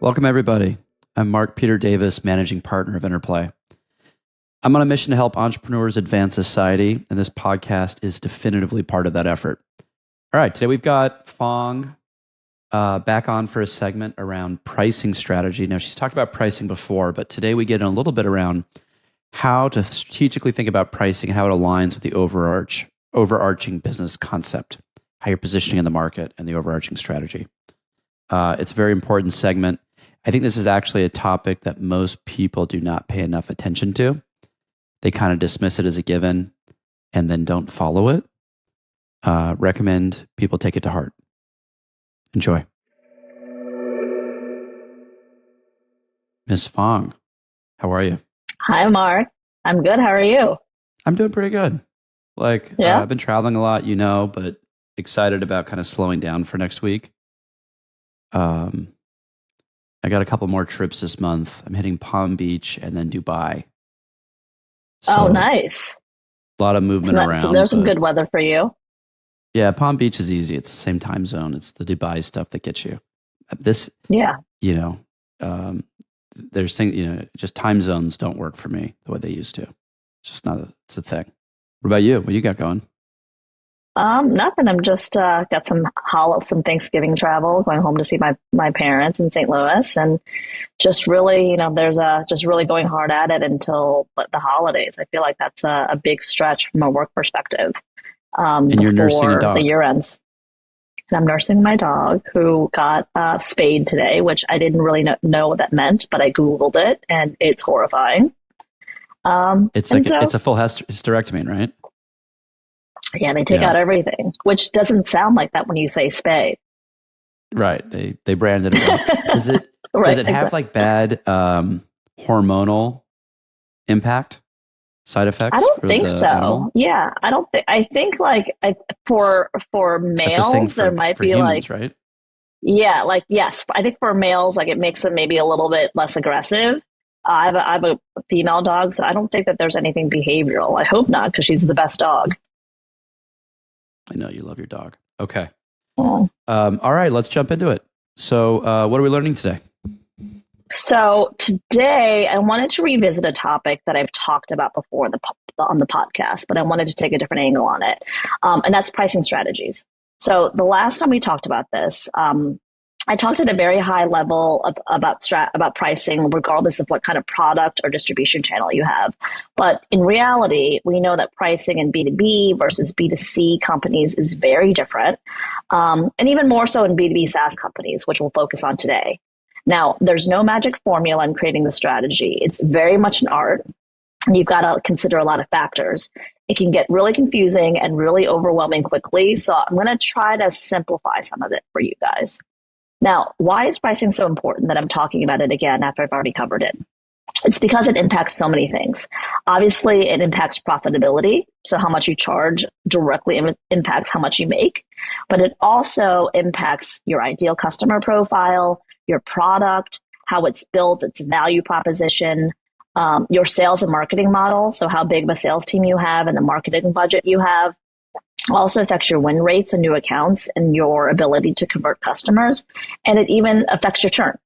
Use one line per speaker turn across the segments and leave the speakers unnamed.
Welcome, everybody. I'm Mark Peter Davis, managing partner of Interplay. I'm on a mission to help entrepreneurs advance society, and this podcast is definitively part of that effort. All right, today we've got Phuong back on for a segment around pricing strategy. Now, she's talked about pricing before, but today we get in a little bit around how to strategically think about pricing and how it aligns with the overarching business concept, how you're positioning in the market, and the overarching strategy. It's a very important segment. I think this is actually a topic that most people do not pay enough attention to. They kind of dismiss it as a given and then don't follow it. Recommend people take it to heart. Enjoy. Miss Phuong, how are you?
Hi, Mark. I'm good. How are you?
I'm doing pretty good. I've been traveling a lot, but excited about kind of slowing down for next week. I got a couple more trips this month. I'm hitting Palm Beach and then Dubai.
So, nice.
A lot of movement around.
So there's some good weather for you.
Yeah, Palm Beach is easy. It's the same time zone. It's the Dubai stuff that gets you. There's things, just time zones don't work for me the way they used to. It's just not it's a thing. What about you? What you got going?
Nothing. I'm just got some Thanksgiving travel, going home to see my parents in St. Louis, and just really, there's just really going hard at it until the holidays. I feel like that's a big stretch from a work perspective.
And you're nursing a dog.
The year ends. And I'm nursing my dog who got spayed today, which I didn't really know what that meant, but I Googled it and it's horrifying.
It's a full hysterectomy, right?
Yeah, they take out everything, which doesn't sound like that when you say spay.
Right. They branded it well. Does it have like bad hormonal impact? Side effects?
I don't think so.
Animal?
Yeah, I don't think. I think for males there might be
humans, right?
Yeah, yes. I think for males it makes them maybe a little bit less aggressive. I have a female dog, so I don't think that there's anything behavioral. I hope not, because she's the best dog.
I know you love your dog. Okay.
Yeah.
All right, let's jump into it. So, what are we learning today?
So today I wanted to revisit a topic that I've talked about before on the podcast, but I wanted to take a different angle on it. And that's pricing strategies. So the last time we talked about this, I talked at a very high level about pricing, regardless of what kind of product or distribution channel you have. But in reality, we know that pricing in B2B versus B2C companies is very different. And even more so in B2B SaaS companies, which we'll focus on today. Now, there's no magic formula in creating the strategy. It's very much an art. And you've got to consider a lot of factors. It can get really confusing and really overwhelming quickly. So I'm going to try to simplify some of it for you guys. Now, why is pricing so important that I'm talking about it again after I've already covered it? It's because it impacts so many things. Obviously, it impacts profitability. So how much you charge directly impacts how much you make. But it also impacts your ideal customer profile, your product, how it's built, its value proposition, your sales and marketing model. So how big of a sales team you have and the marketing budget you have. Also affects your win rates and new accounts and your ability to convert customers. And it even affects your churn.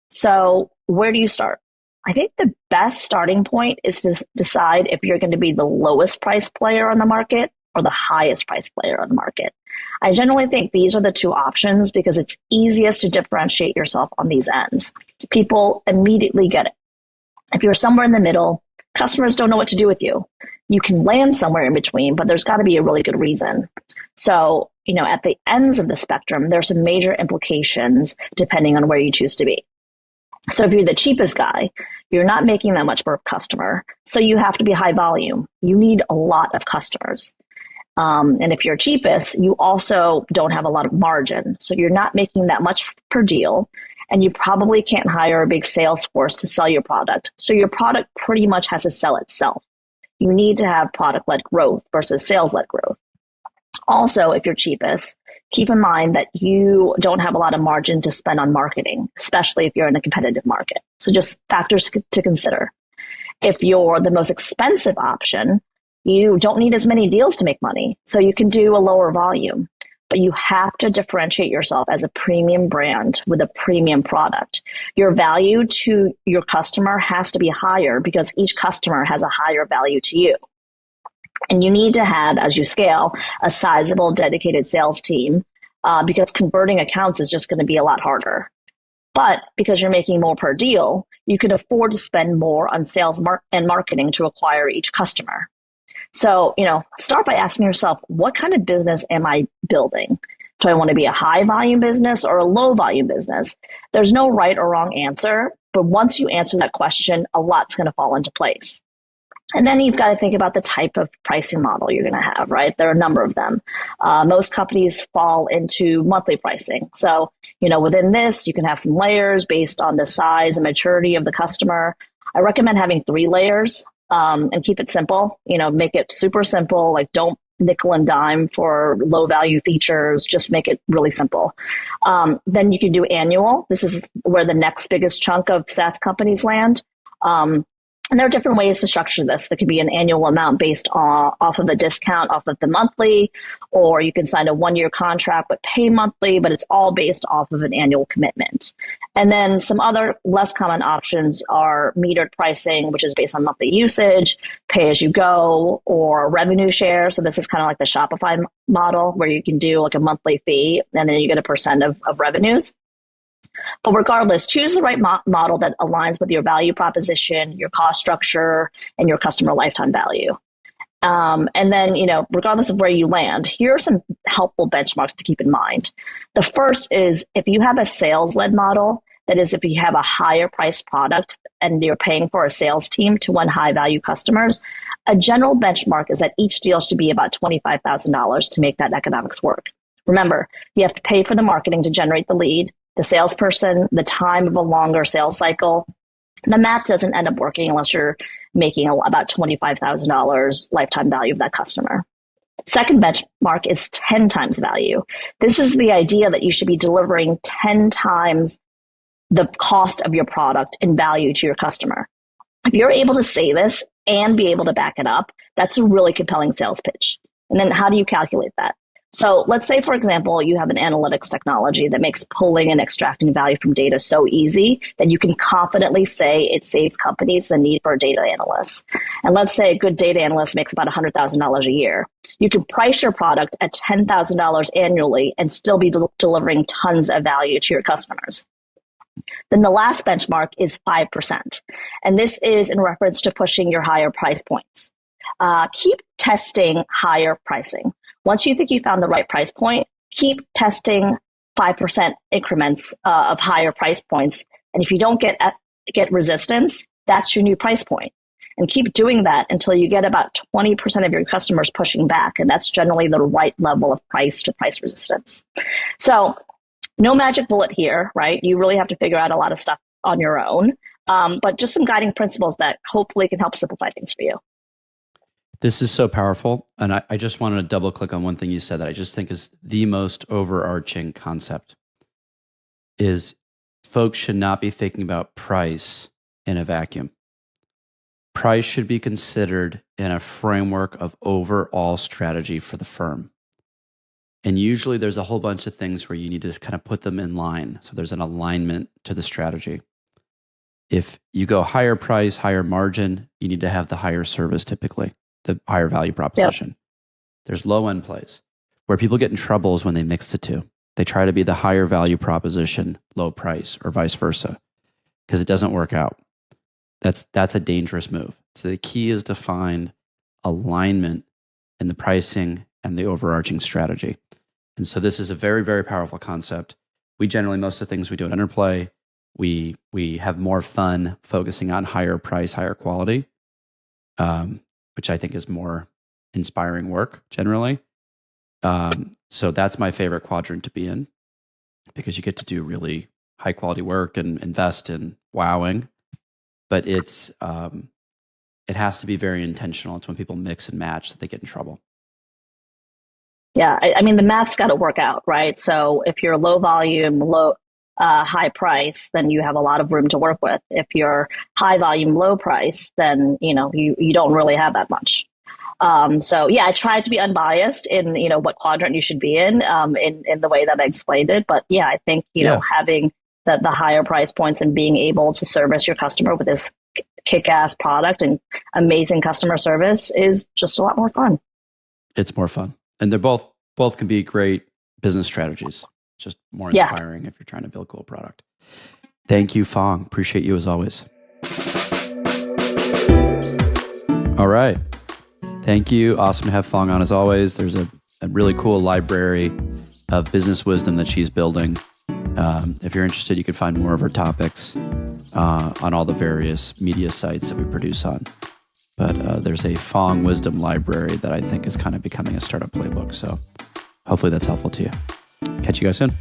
So where do you start? I think the best starting point is to decide if you're going to be the lowest price player on the market or the highest price player on the market. I generally think these are the two options because it's easiest to differentiate yourself on these ends. People immediately get it. If you're somewhere in the middle, customers don't know what to do with you. You can land somewhere in between, but there's got to be a really good reason. So, at the ends of the spectrum, there's some major implications depending on where you choose to be. So if you're the cheapest guy, you're not making that much per customer. So you have to be high volume. You need a lot of customers. And if you're cheapest, you also don't have a lot of margin. So you're not making that much per deal. And you probably can't hire a big sales force to sell your product. So your product pretty much has to sell itself. You need to have product-led growth versus sales-led growth. Also, if you're cheapest, keep in mind that you don't have a lot of margin to spend on marketing, especially if you're in a competitive market. So just factors to consider. If you're the most expensive option, you don't need as many deals to make money. So you can do a lower volume. but you have to differentiate yourself as a premium brand with a premium product. Your value to your customer has to be higher because each customer has a higher value to you. And you need to have, as you scale, a sizable dedicated sales team because converting accounts is just going to be a lot harder. But because you're making more per deal, you can afford to spend more on sales and marketing to acquire each customer. So, start by asking yourself, what kind of business am I building? Do I want to be a high volume business or a low volume business? There's no right or wrong answer, but once you answer that question, a lot's going to fall into place. And then you've got to think about the type of pricing model you're going to have, right? There are a number of them. Most companies fall into monthly pricing. So, within this, you can have some layers based on the size and maturity of the customer. I recommend having 3 layers and keep it simple. Make it super simple. Like, don't nickel and dime for low value features. Just make it really simple. Then you can do annual. This is where the next biggest chunk of SaaS companies land. And there are different ways to structure this. There could be an annual amount based off of a discount off of the monthly, or you can sign a 1-year contract but pay monthly, but it's all based off of an annual commitment. And then some other less common options are metered pricing, which is based on monthly usage, pay as you go, or revenue share. So this is kind of like the Shopify model where you can do like a monthly fee and then you get a percent of revenues. But regardless, choose the right model that aligns with your value proposition, your cost structure, and your customer lifetime value. And then, regardless of where you land, here are some helpful benchmarks to keep in mind. The first is if you have a sales-led model, that is, if you have a higher priced product and you're paying for a sales team to win high-value customers, a general benchmark is that each deal should be about $25,000 to make that economics work. Remember, you have to pay for the marketing to generate the lead, the salesperson, the time of a longer sales cycle. The math doesn't end up working unless you're making about $25,000 lifetime value of that customer. Second benchmark is 10 times value. This is the idea that you should be delivering 10 times the cost of your product in value to your customer. If you're able to say this and be able to back it up, that's a really compelling sales pitch. And then how do you calculate that? So let's say, for example, you have an analytics technology that makes pulling and extracting value from data so easy that you can confidently say it saves companies the need for a data analyst. And let's say a good data analyst makes about $100,000 a year. You can price your product at $10,000 annually and still be delivering tons of value to your customers. Then the last benchmark is 5%. And this is in reference to pushing your higher price points. Keep testing higher pricing. Once you think you found the right price point, keep testing 5% increments of higher price points. And if you don't get resistance, that's your new price point. And keep doing that until you get about 20% of your customers pushing back. And that's generally the right level of price to price resistance. So no magic bullet here, right? You really have to figure out a lot of stuff on your own, but just some guiding principles that hopefully can help simplify things for you.
This is so powerful. And I just wanted to double click on one thing you said that I just think is the most overarching concept is folks should not be thinking about price in a vacuum. Price should be considered in a framework of overall strategy for the firm. And usually there's a whole bunch of things where you need to kind of put them in line. So there's an alignment to the strategy. If you go higher price, higher margin, you need to have the higher service typically. The higher value proposition. Yep. There's low end plays. Where people get in trouble is when they mix the two. They try to be the higher value proposition, low price, or vice versa, because it doesn't work out. That's a dangerous move. So the key is to find alignment in the pricing and the overarching strategy. And so this is a very, very powerful concept. We generally, most of the things we do at Interplay, we have more fun focusing on higher price, higher quality. Which I think is more inspiring work generally. So that's my favorite quadrant to be in because you get to do really high quality work and invest in wowing. But it has to be very intentional. It's when people mix and match that they get in trouble.
Yeah, I mean, the math's got to work out, right? So if you're low volume, high price, then you have a lot of room to work with. If you're high volume, low price, then you don't really have that much. So yeah, I tried to be unbiased in, what quadrant you should be in the way that I explained it. But yeah, I think, having the higher price points and being able to service your customer with this kick-ass product and amazing customer service is just a lot more fun.
It's more fun. And they're both can be great business strategies. Just more inspiring if you're trying to build a cool product. Thank you, Phuong. Appreciate you as always. All right. Thank you. Awesome to have Phuong on as always. There's a really cool library of business wisdom that she's building. If you're interested, you can find more of her topics on all the various media sites that we produce on. But there's a Phuong wisdom library that I think is kind of becoming a startup playbook. So hopefully that's helpful to you. Catch you guys soon.